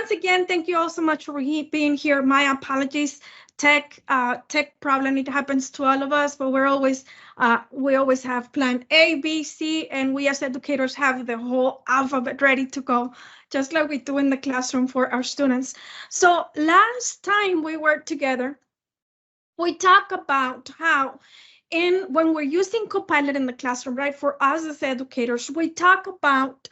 once again, thank you all so much for being here. My apologies. Tech problem, it happens to all of us, but we always have plan A, B, C, and we as educators have the whole alphabet ready to go, just like we do in the classroom for our students. So last time we were together, we talked about how when we're using CoPilot in the classroom, right, for us as educators, we talk about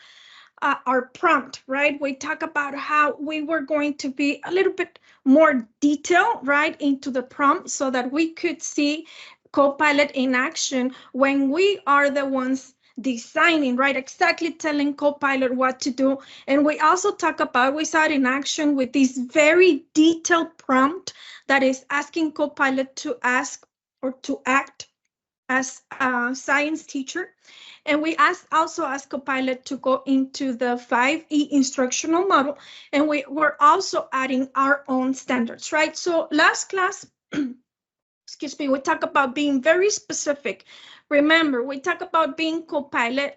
our prompt, right? We talk about how we were going to be a little bit more detailed, right, into the prompt so that we could see CoPilot in action when we are the ones designing, right, exactly telling CoPilot what to do. And we also talk about, we saw it in action with this very detailed prompt that is asking CoPilot to ask or to act as a science teacher. And we also asked CoPilot to go into the 5E instructional model, and we were also adding our own standards, right? So last class, excuse me, we talked about being very specific. Remember, we talk about being CoPilot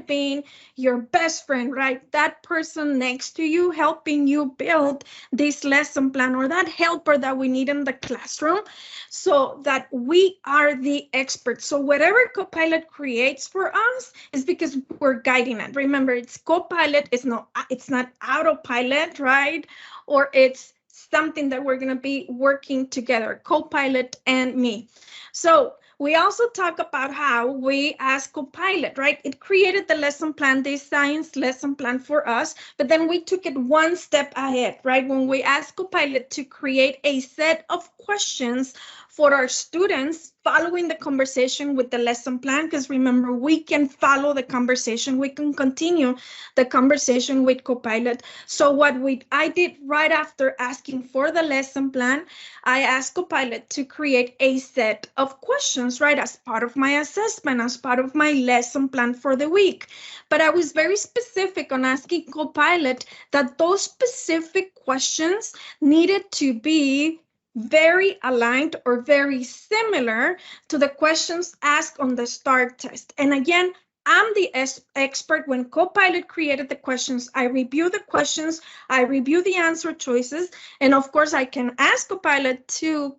being your best friend, right? That person next to you helping you build this lesson plan, or that helper that we need in the classroom, so that we are the experts. So whatever CoPilot creates for us is because we're guiding it. Remember, it's CoPilot, it's not autopilot, right? Or it's something that we're going to be working together, CoPilot and me. So we also talk about how we ask CoPilot, right? It created the lesson plan, this science lesson plan for us, but then we took it one step ahead, right? When we asked CoPilot to create a set of questions for our students following the conversation with the lesson plan, because remember, we can follow the conversation, we can continue the conversation with CoPilot. So what I did right after asking for the lesson plan, I asked CoPilot to create a set of questions, right, as part of my assessment, as part of my lesson plan for the week. But I was very specific on asking CoPilot that those specific questions needed to be very aligned or very similar to the questions asked on the STAAR test. And again, I'm the expert. When CoPilot created the questions, I review the questions, I review the answer choices, and of course I can ask CoPilot to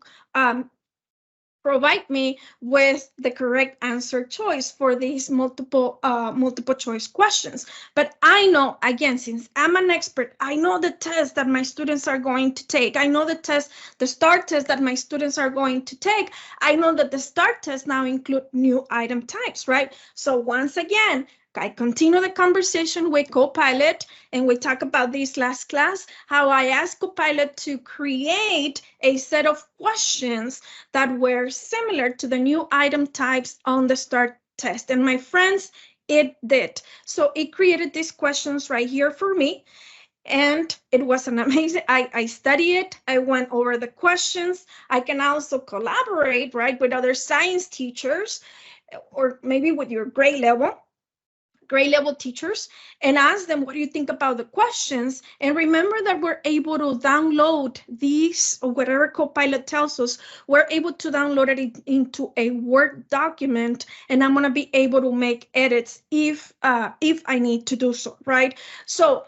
provide me with the correct answer choice for these multiple choice questions. But I know, again, since I'm an expert, I know the test that my students are going to take. I know the STAAR test that my students are going to take. I know that the STAAR test now include new item types, right? So once again, I continue the conversation with CoPilot, and we talked about this last class, how I asked CoPilot to create a set of questions that were similar to the new item types on the STAAR test. And my friends, it did. So it created these questions right here for me. And it was an amazing, I studied it, I went over the questions. I can also collaborate, right, with other science teachers, or maybe with your grade level teachers, and ask them, what do you think about the questions? And remember that we're able to download these, or whatever CoPilot tells us, we're able to download it into a Word document, and I'm going to be able to make edits if I need to do so, right? So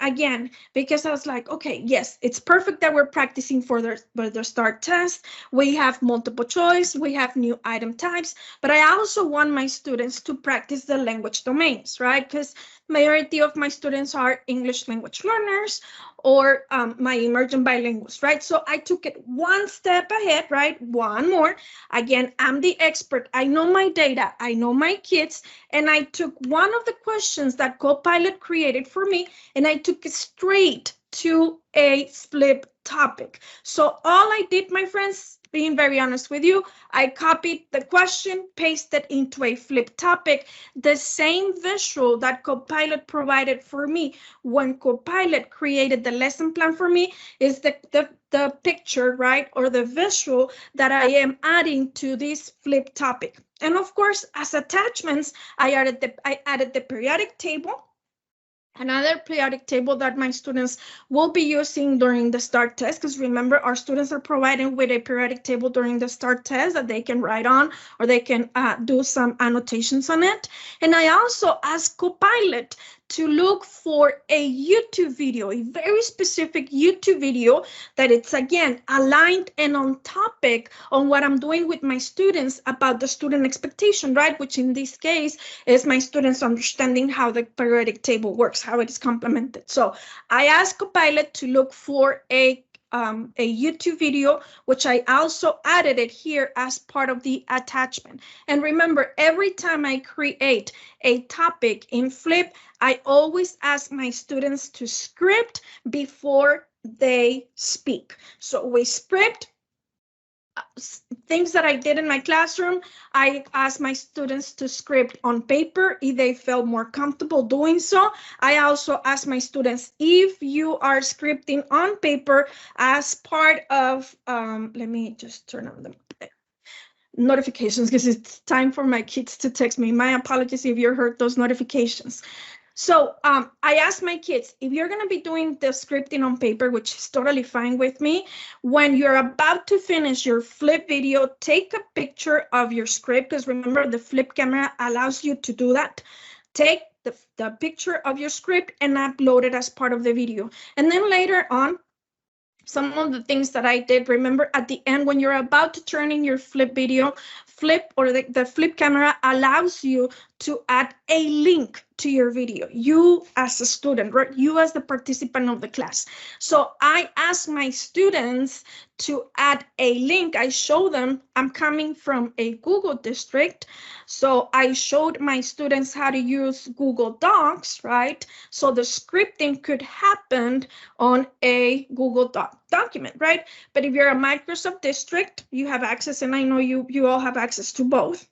again, because I was like, okay, yes, it's perfect that we're practicing for the STAAR test. We have multiple choice, we have new item types, but I also want my students to practice the language domains, right? Because majority of my students are English language learners or my emergent bilinguals, right? So I took it one step ahead, right? One more. Again, I'm the expert. I know my data. I know my kids. And I took one of the questions that CoPilot created for me, and I took it straight to a flip topic. So all I did, my friends, being very honest with you, I copied the question, pasted into a flip topic, the same visual that CoPilot provided for me when CoPilot created the lesson plan for me is the picture, right, or the visual that I am adding to this flip topic. And of course, as attachments, I added the periodic table, another periodic table that my students will be using during the STAAR test, because remember, our students are provided with a periodic table during the STAAR test that they can write on, or they can do some annotations on it. And I also asked CoPilot to look for a YouTube video, a very specific YouTube video that it's, again, aligned and on topic on what I'm doing with my students about the student expectation, right? Which in this case is my students understanding how the periodic table works, how it is complemented. So I asked CoPilot to look for a YouTube video, which I also added it here as part of the attachment. And remember, every time I create a topic in Flip, I always ask my students to script before they speak. So we script things that I did in my classroom. I asked my students to script on paper if they felt more comfortable doing so. I also asked my students, if you are scripting on paper as part of, let me just turn on the notifications because it's time for my kids to text me. My apologies if you heard those notifications. So I asked my kids, if you're going to be doing the scripting on paper, which is totally fine with me, when you're about to finish your Flip video, take a picture of your script, because remember, the Flip camera allows you to do that. Take the picture of your script and upload it as part of the video. And then later on, some of the things that I did, remember at the end, when you're about to turn in your Flip video, Flip or the Flip camera allows you to add a link to your video. You as a student, right? You as the participant of the class. So I asked my students to add a link. I show them, I'm coming from a Google district. So I showed my students how to use Google Docs, right? So the scripting could happen on a Google document, right? But if you're a Microsoft district, you have access, and I know you all have access to both.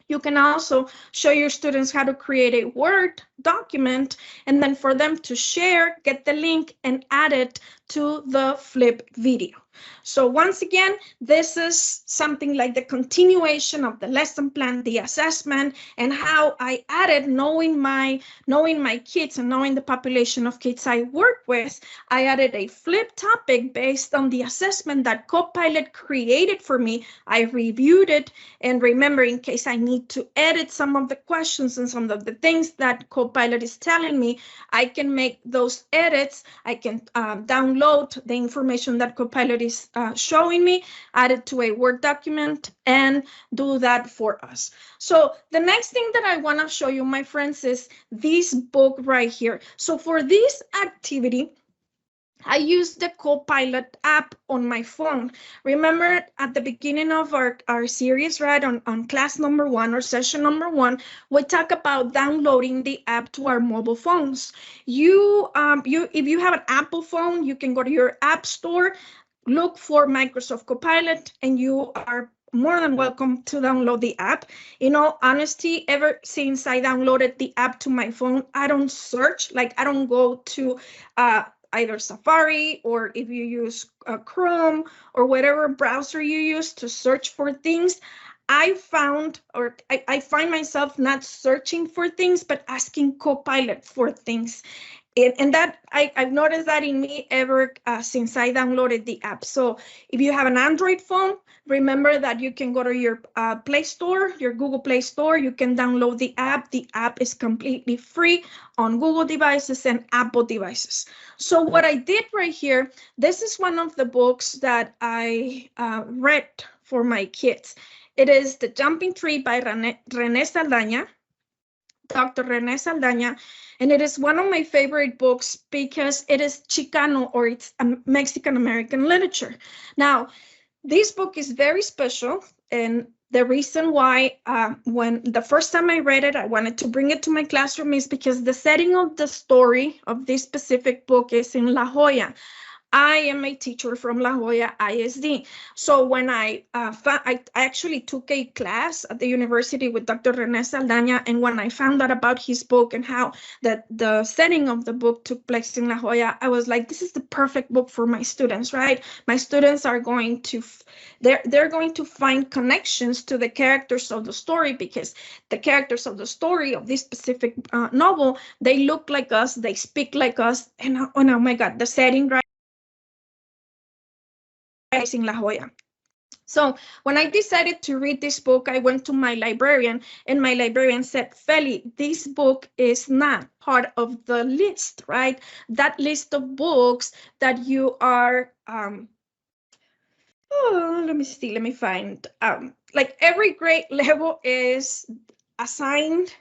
You can also show your students how to create a Word document, and then for them to share, get the link and add it to the Flip video. So once again, this is something like the continuation of the lesson plan, the assessment, and how I added, knowing my kids and knowing the population of kids I work with, I added a Flip topic based on the assessment that CoPilot created for me. I reviewed it, and remember, in case I need to edit some of the questions and some of the things that CoPilot is telling me, I can make those edits. I can download the information that CoPilot is showing me, add it to a Word document, and do that for us. So the next thing that I want to show you, my friends, is this book right here. So for this activity, I use the CoPilot app on my phone. Remember at the beginning of our series, right, on class number 1 or session number 1, we talk about downloading the app to our mobile phones. If you have an Apple phone, you can go to your app store, look for Microsoft CoPilot, and you are more than welcome to download the app. In all honesty, ever since I downloaded the app to my phone, I don't search, like I don't go to either Safari, or if you use Chrome or whatever browser you use to search for things, I find myself not searching for things, but asking CoPilot for things. And that I've noticed that in me ever since I downloaded the app. So if you have an Android phone, remember that you can go to your Play Store, your Google Play Store. You can download the app. The app is completely free on Google devices and Apple devices. So what I did right here, this is one of the books that I read for my kids. It is The Jumping Tree by René Saldaña. Dr. René Saldaña, and it is one of my favorite books because it is Chicano, or it's Mexican-American literature. Now, this book is very special, and the reason why when the first time I read it, I wanted to bring it to my classroom is because the setting of the story of this specific book is in La Jolla. I am a teacher from La Jolla ISD. So when I actually took a class at the university with Dr. René Saldaña, and when I found out about his book and how the setting of the book took place in La Jolla, I was like, this is the perfect book for my students, right? My students are going to, they're going to find connections to the characters of the story, because the characters of the story of this specific novel, they look like us, they speak like us, and oh my God, the setting, right? In La Jolla. So when I decided to read this book, I went to my librarian, and my librarian said, Feli, this book is not part of the list, right? That list of books that you are, let me see, let me find, like every grade level is assigned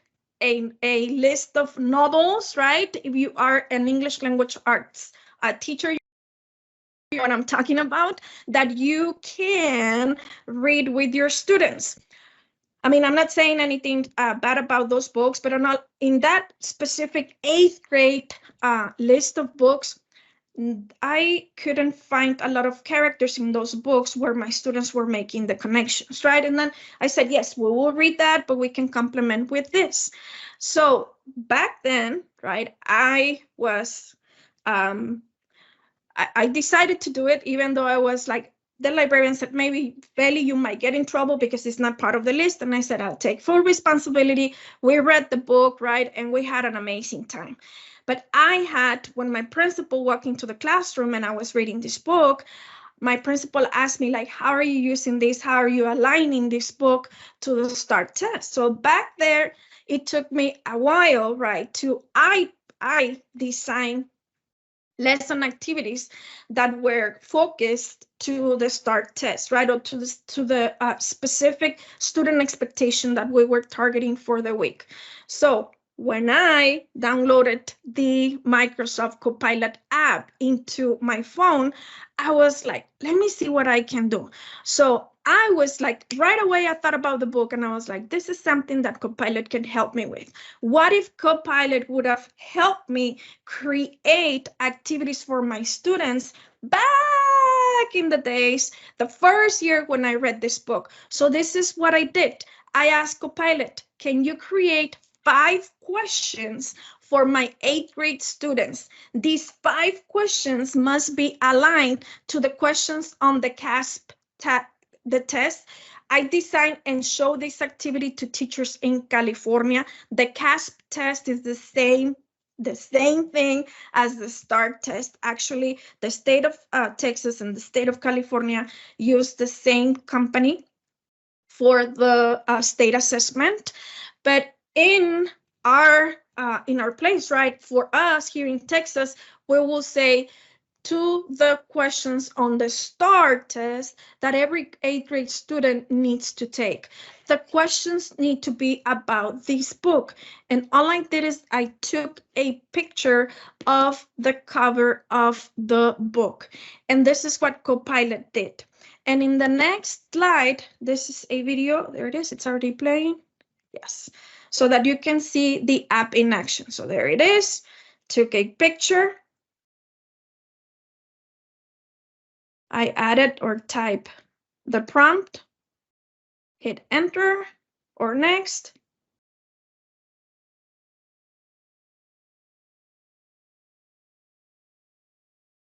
a list of novels, right? If you are an English language arts teacher, what I'm talking about, that you can read with your students. I mean, I'm not saying anything bad about those books, but I'm not in that specific 8th grade list of books. I couldn't find a lot of characters in those books where my students were making the connections, right? And then I said, yes, we will read that, but we can complement with this. So back then, right, I was, I decided to do it, even though I was like, the librarian said, maybe, Feli, you might get in trouble because it's not part of the list. And I said, I'll take full responsibility. We read the book, right? And we had an amazing time. But I had, when my principal walked into the classroom and I was reading this book, my principal asked me, like, how are you using this? How are you aligning this book to the STAAR test? So back there, it took me a while, right, to I designed lesson activities that were focused to the STAAR test, right, or to the specific student expectation that we were targeting for the week. So when I downloaded the Microsoft CoPilot app into my phone, I was like, let me see what I can do. So I was like, right away, I thought about the book and I was like, this is something that CoPilot can help me with. What if CoPilot would have helped me create activities for my students back in the days, the first year when I read this book? So this is what I did. I asked CoPilot, can you create 5 questions for my 8th grade students? These 5 questions must be aligned to the questions on the CASP the test. I designed and showed this activity to teachers in California. The CASP test is the same thing as the STAAR test. Actually, the state of Texas and the state of California use the same company for the state assessment. But in our place, right, for us here in Texas, we will say to the questions on the STAAR test that every 8th grade student needs to take. The questions need to be about this book. And all I did is I took a picture of the cover of the book. And this is what CoPilot did. And in the next slide, this is a video. There it is. It's already playing. Yes. So that you can see the app in action. So there it is. Took a picture. I added or type the prompt, hit enter or next.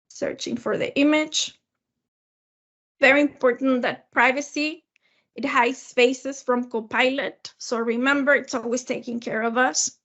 Searching for the image. Very important that privacy, it hides faces from CoPilot. So remember, it's always taking care of us.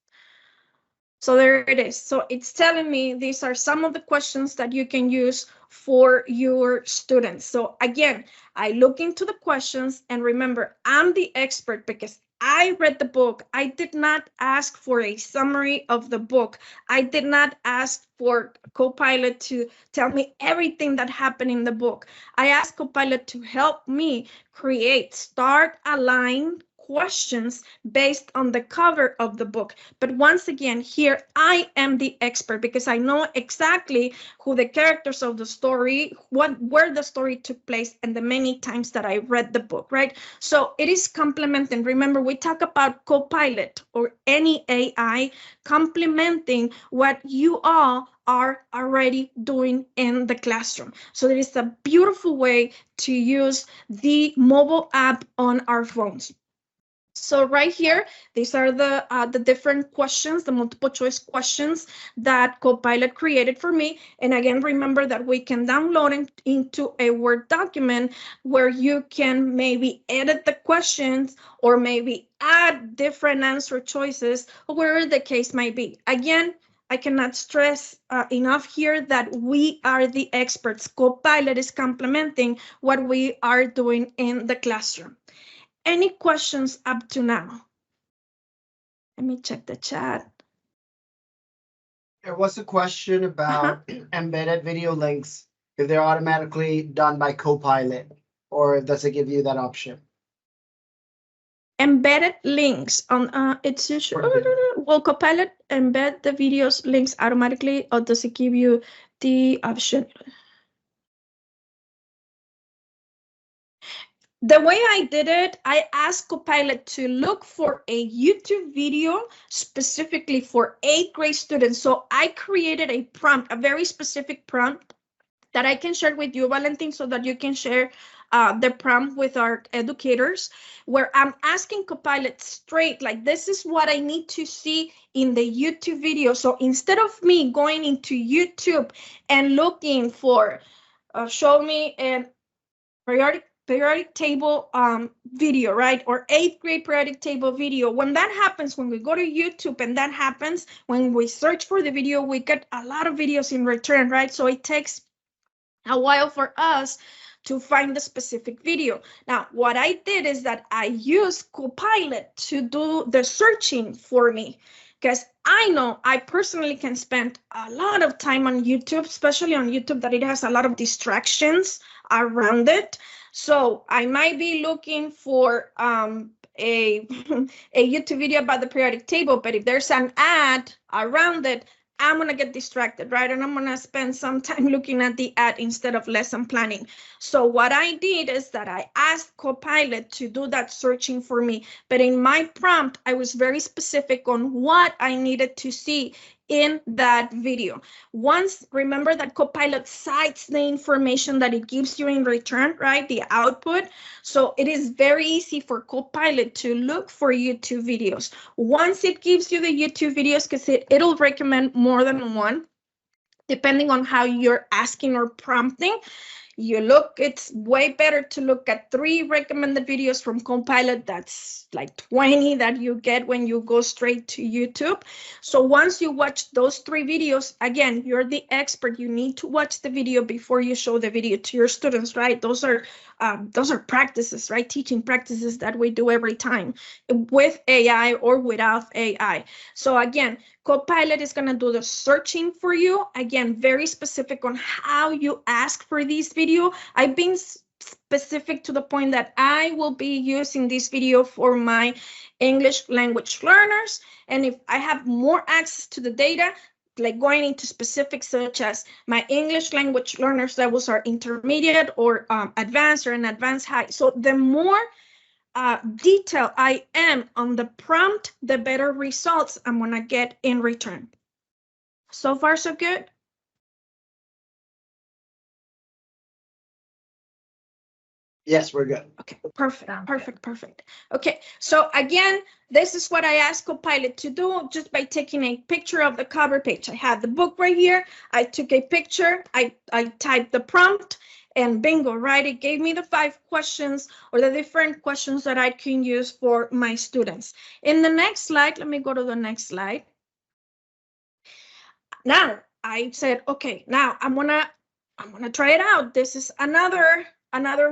So there it is. So it's telling me these are some of the questions that you can use for your students. So again, I look into the questions and remember, I'm the expert because I read the book. I did not ask for a summary of the book. I did not ask for CoPilot to tell me everything that happened in the book. I asked CoPilot to help me create STAAR-aligned questions based on the cover of the book. But once again, here I am the expert because I know exactly who the characters of the story, where the story took place, and the many times that I read the book, right? So it is complementing. Remember, we talk about CoPilot or any AI complementing what you all are already doing in the classroom. So it is a beautiful way to use the mobile app on our phones. So right here, these are the different questions, the multiple choice questions that CoPilot created for me. And again, remember that we can download it into a Word document where you can maybe edit the questions or maybe add different answer choices, or whatever the case might be. Again, I cannot stress enough here that we are the experts. CoPilot is complementing what we are doing in the classroom. Any questions up to now? Let me check the chat. There was a question about embedded video links, if they're automatically done by CoPilot, or does it give you that option? Embedded links on it's usually, will CoPilot embed the videos links automatically, or does it give you the option? The way I did it, I asked CoPilot to look for a YouTube video specifically for 8th grade students. So I created a prompt, a very specific prompt that I can share with you, Valentin, so that you can share the prompt with our educators, where I'm asking CoPilot straight, like, this is what I need to see in the YouTube video. So instead of me going into YouTube and looking for, show me a periodic table video, right? Or 8th grade periodic table video. When that happens, when we go to YouTube and that happens, when we search for the video, we get a lot of videos in return, right? So it takes a while for us to find the specific video. Now, what I did is that I used CoPilot to do the searching for me, because I know I personally can spend a lot of time on YouTube, especially on YouTube, that it has a lot of distractions around it. So I might be looking for a YouTube video about the periodic table, but if there's an ad around it, I'm going to get distracted, right? And I'm going to spend some time looking at the ad instead of lesson planning. So what I did is that I asked CoPilot to do that searching for me. But in my prompt, I was very specific on what I needed to see in that video. Once, remember that CoPilot cites the information that it gives you in return, right? The output. So it is very easy for CoPilot to look for YouTube videos. Once it gives you the YouTube videos, because it'll recommend more than one, depending on how you're asking or prompting. You look, it's way better to look at 3 recommended videos from CoPilot. That's like 20 that you get when you go straight to YouTube. So once you watch those 3 videos, again, you're the expert. You need to watch the video before you show the video to your students, right? Those are practices, right? Teaching practices that we do every time with AI or without AI. So again, CoPilot is going to do the searching for you. Again, very specific on how you ask for this video. I've been specific to the point that I will be using this video for my English language learners. And if I have more access to the data, like going into specifics such as my English language learners levels are intermediate or advanced or an advanced high. So the more detail I am on the prompt, the better results I'm gonna get in return. So far, so good? Yes, we're good. Okay, perfect. Okay, so again, this is what I asked CoPilot to do just by taking a picture of the cover page. I had the book right here. I took a picture, I typed the prompt, and bingo, right? It gave me the 5 questions or the different questions that I can use for my students. In the next slide, let me go to the next slide. Now, I said, okay, now I'm gonna try it out. This is another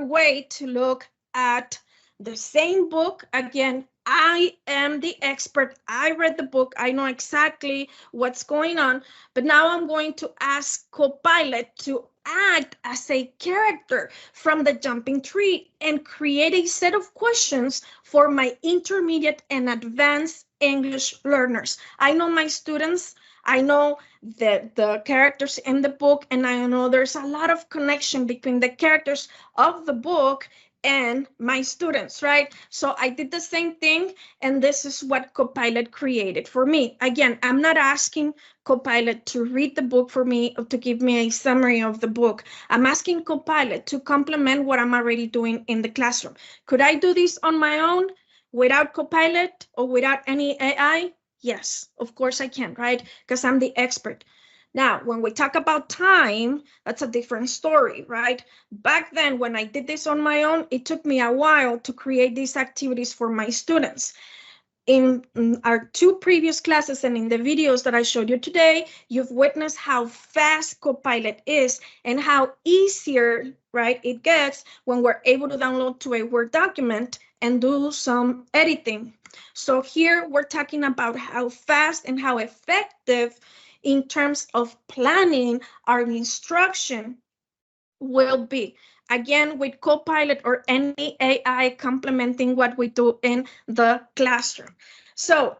way to look at the same book. Again, I am the expert. I read the book. I know exactly what's going on. But now I'm going to ask CoPilot to act as a character from the jumping tree and create a set of questions for my intermediate and advanced English learners. I know my students. I know the characters in the book, and I know there's a lot of connection between the characters of the book and my students, right? So I did the same thing, and this is what CoPilot created for me. Again, I'm not asking CoPilot to read the book for me or to give me a summary of the book. I'm asking CoPilot to complement what I'm already doing in the classroom. Could I do this on my own without CoPilot or without any AI? Yes, of course I can, right? Because I'm the expert. Now, when we talk about time, that's a different story, right? Back then, when I did this on my own, it took me a while to create these activities for my students. in our 2 previous classes and in the videos that I showed you today, you've witnessed how fast CoPilot is and how easier, right, it gets when we're able to download to a Word document and do some editing. So here we're talking about how fast and how effective in terms of planning our instruction will be. Again, with CoPilot or any AI complementing what we do in the classroom. So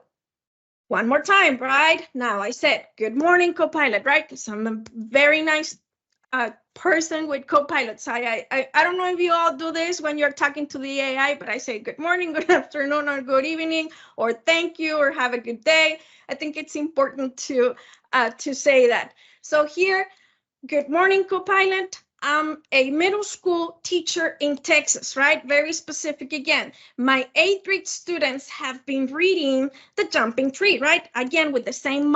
one more time, right? Now I said, good morning, CoPilot, right? Because I'm a very nice person with CoPilot. So I don't know if you all do this when you're talking to the AI, but I say good morning, good afternoon, or good evening, or thank you, or have a good day. I think it's important to say that. So here, good morning, CoPilot. I'm a middle school teacher in Texas, right? Very specific again. My 8th grade students have been reading The Jumping Tree, right? Again, with the same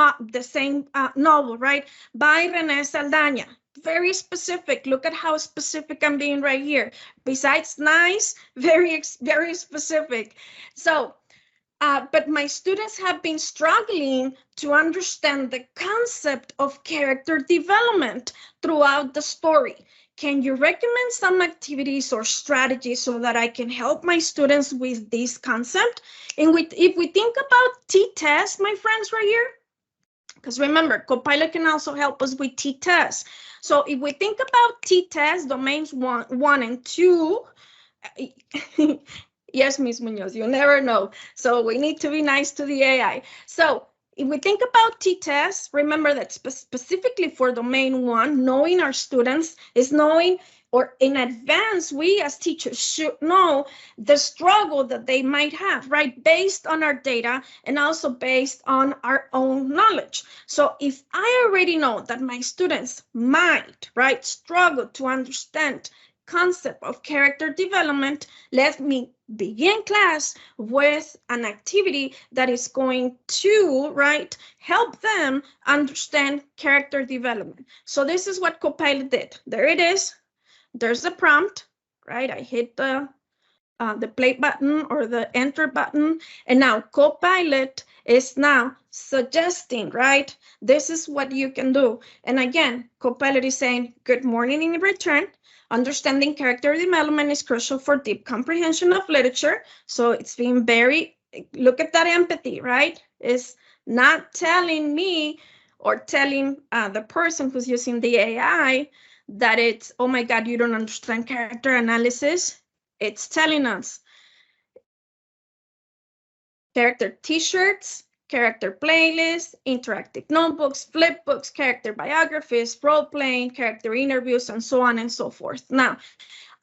novel, right? By René Saldaña. Very specific. Look at how specific I'm being right here. Besides nice, very specific. So, but my students have been struggling to understand the concept of character development throughout the story. Can you recommend some activities or strategies so that I can help my students with this concept? And if we think about t-tests, my friends, right here, because remember, CoPilot can also help us with t-tests. So if we think about t-tests, domains one and 2, yes, Ms. Munoz, you never know. So we need to be nice to the AI. So if we think about t-tests, remember that specifically for domain 1, knowing our students is knowing, or in advance, we as teachers should know the struggle that they might have, right? Based on our data and also based on our own knowledge. So if I already know that my students might, right, struggle to understand concept of character development, let me begin class with an activity that is going to, right, help them understand character development. So this is what CoPilot did. There it is. There's the prompt, right? I hit the play button or the enter button, and now CoPilot is now suggesting, right? This is what you can do. And again, CoPilot is saying, good morning in return. Understanding character development is crucial for deep comprehension of literature. So it's being very, look at that empathy, right? It's not telling me or telling the person who's using the AI that it's, oh my God, you don't understand character analysis. It's telling us character t-shirts, character playlists, interactive notebooks, flip books, character biographies, role-playing, character interviews, and so on and so forth. Now,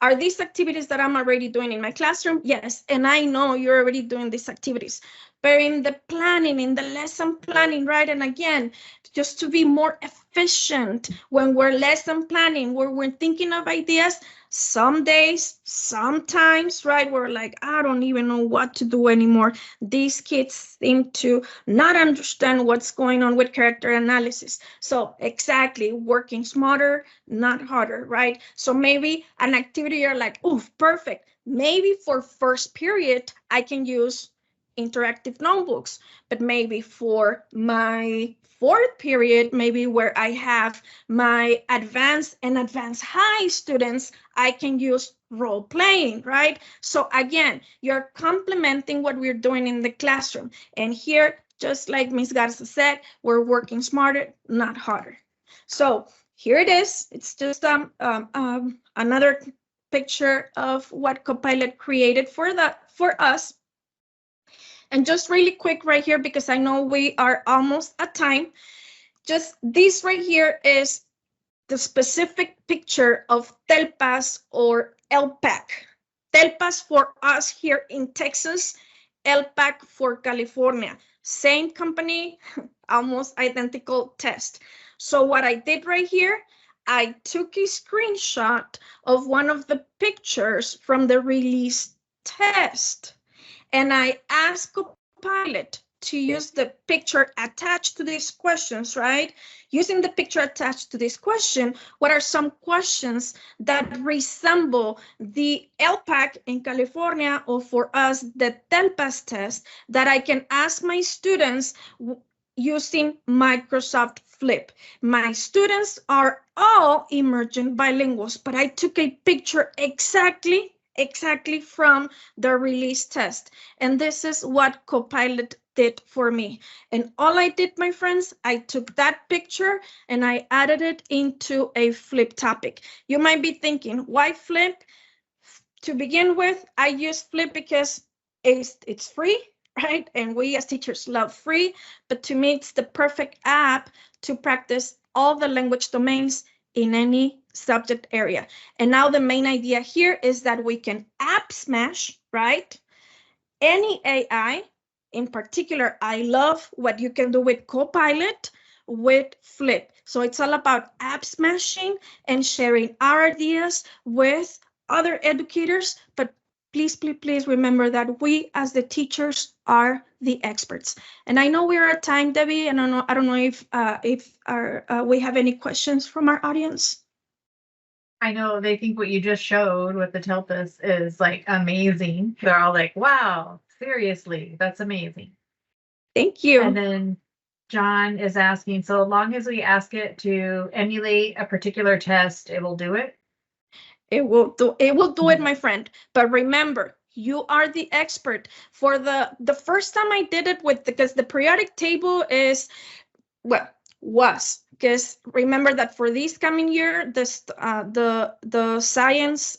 are these activities that I'm already doing in my classroom? Yes, and I know you're already doing these activities. But in the planning, in the lesson planning, right? And again, just to be more efficient when we're lesson planning, where we're thinking of ideas, some days, sometimes, right, we're like, I don't even know what to do anymore. These kids seem to not understand what's going on with character analysis. So exactly, working smarter, not harder, right? So maybe an activity you're like, oof, perfect. Maybe for first period, I can use interactive notebooks, but maybe for my 4th period, maybe where I have my advanced and advanced high students, I can use role playing, right? So again, you're complementing what we're doing in the classroom. And here, just like Ms. Garza said, we're working smarter, not harder. So here it is. It's just another picture of what CoPilot created for us. And just really quick right here, because I know we are almost at time, just this right here is the specific picture of TELPAS or LPAC. TELPAS for us here in Texas, LPAC for California. Same company, almost identical test. So what I did right here, I took a screenshot of one of the pictures from the release test. And I asked CoPilot to use the picture attached to these questions, right? Using the picture attached to this question, what are some questions that resemble the LPAC in California, or for us, the TELPAS test, that I can ask my students using Microsoft Flip? My students are all emergent bilinguals, but I took a picture exactly from the release test. And this is what CoPilot did for me. And all I did, my friends, I took that picture and I added it into a Flip topic. You might be thinking, why Flip? To begin with, I use Flip because it's free, right? And we as teachers love free, but to me, it's the perfect app to practice all the language domains in any subject area. And now the main idea here is that we can app smash, right? Any AI. In particular, I love what you can do with CoPilot with Flip. So it's all about app smashing and sharing our ideas with other educators, but please remember that we as the teachers are the experts. And I know we're at time, Debbie, and I don't know if we have any questions from our audience. I know they think what you just showed with the TELPAS is like amazing. They're all like, wow, seriously, that's amazing. Thank you. And then John is asking, so long as we ask it to emulate a particular test, it will do it? It will do it, my friend. But remember, you are the expert. For the first time I did it with, because the periodic table is, well, was, because remember that for this coming year, the science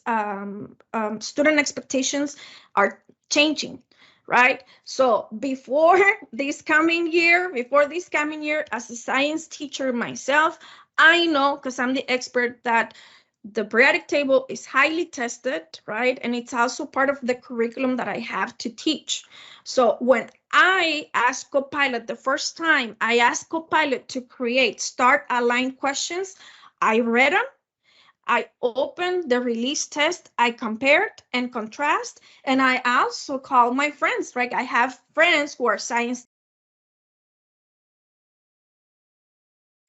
student expectations are changing, right? So before this coming year, as a science teacher myself, I know, because I'm the expert, that the periodic table is highly tested, right? And it's also part of the curriculum that I have to teach. So when I asked CoPilot the first time, I asked CoPilot to create start aligned questions. I read them. I opened the release test. I compared and contrast. And I also called my friends, right? I have friends who are science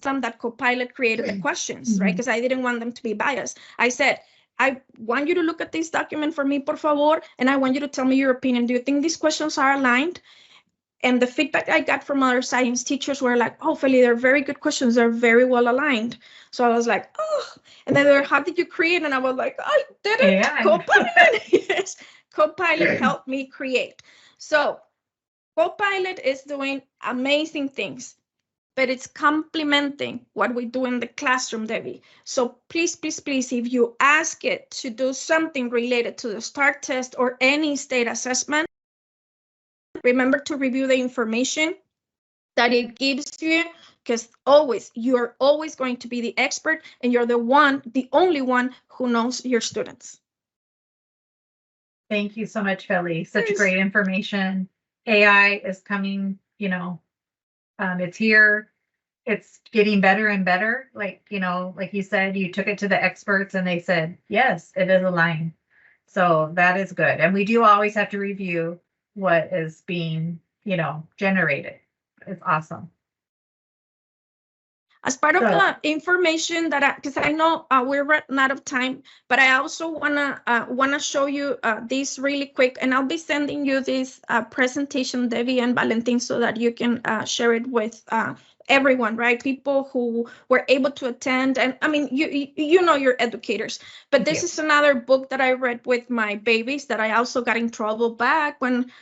that CoPilot created the questions, right? Because I didn't want them to be biased. I said, I want you to look at this document for me, por favor, and I want you to tell me your opinion. Do you think these questions are aligned? And the feedback I got from other science teachers were like, oh, Feli, they're very good questions. They're very well aligned. So I was like, oh, and then they're, how did you create? And I was like, I did it. Yeah. CoPilot. Yes, CoPilot helped me create. So CoPilot is doing amazing things, but it's complementing what we do in the classroom, Debbie. So please, if you ask it to do something related to the STAAR test or any state assessment, remember to review the information that it gives you, because you're always going to be the expert, and you're the only one who knows your students. Thank you so much, Feli. Such great information. AI is coming, it's here. It's getting better and better. Like you said, you took it to the experts and they said, yes, it is aligned. So that is good. And we do always have to review what is being, generated. It's awesome. As part of the information that because I know we're running out of time, but I also wanna show you this really quick, and I'll be sending you this presentation, Debbie and Valentin, so that you can share it with everyone, right? People who were able to attend, and I mean, you know, you're educators, but this is another book that I read with my babies that I also got in trouble back when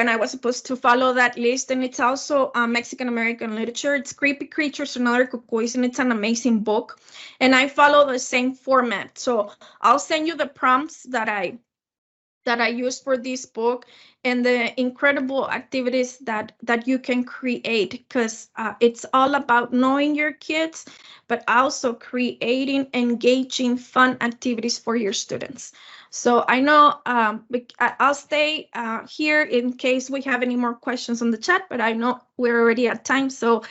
I was supposed to follow that list. And it's also Mexican-American literature. It's Creepy Creatures and Other Cucuys, and it's an amazing book. And I follow the same format. So I'll send you the prompts that I use for this book and the incredible activities that you can create, because it's all about knowing your kids, but also creating engaging, fun activities for your students. So I know I'll stay here in case we have any more questions on the chat, but I know we're already at time. So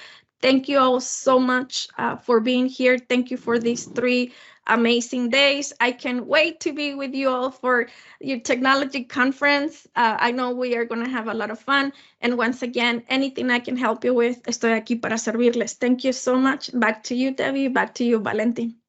thank you all so much for being here. Thank you for these 3 amazing days. I can't wait to be with you all for your technology conference. I know we are going to have a lot of fun. And once again, anything I can help you with, estoy aquí para servirles. Thank you so much. Back to you, Debbie. Back to you, Valentin.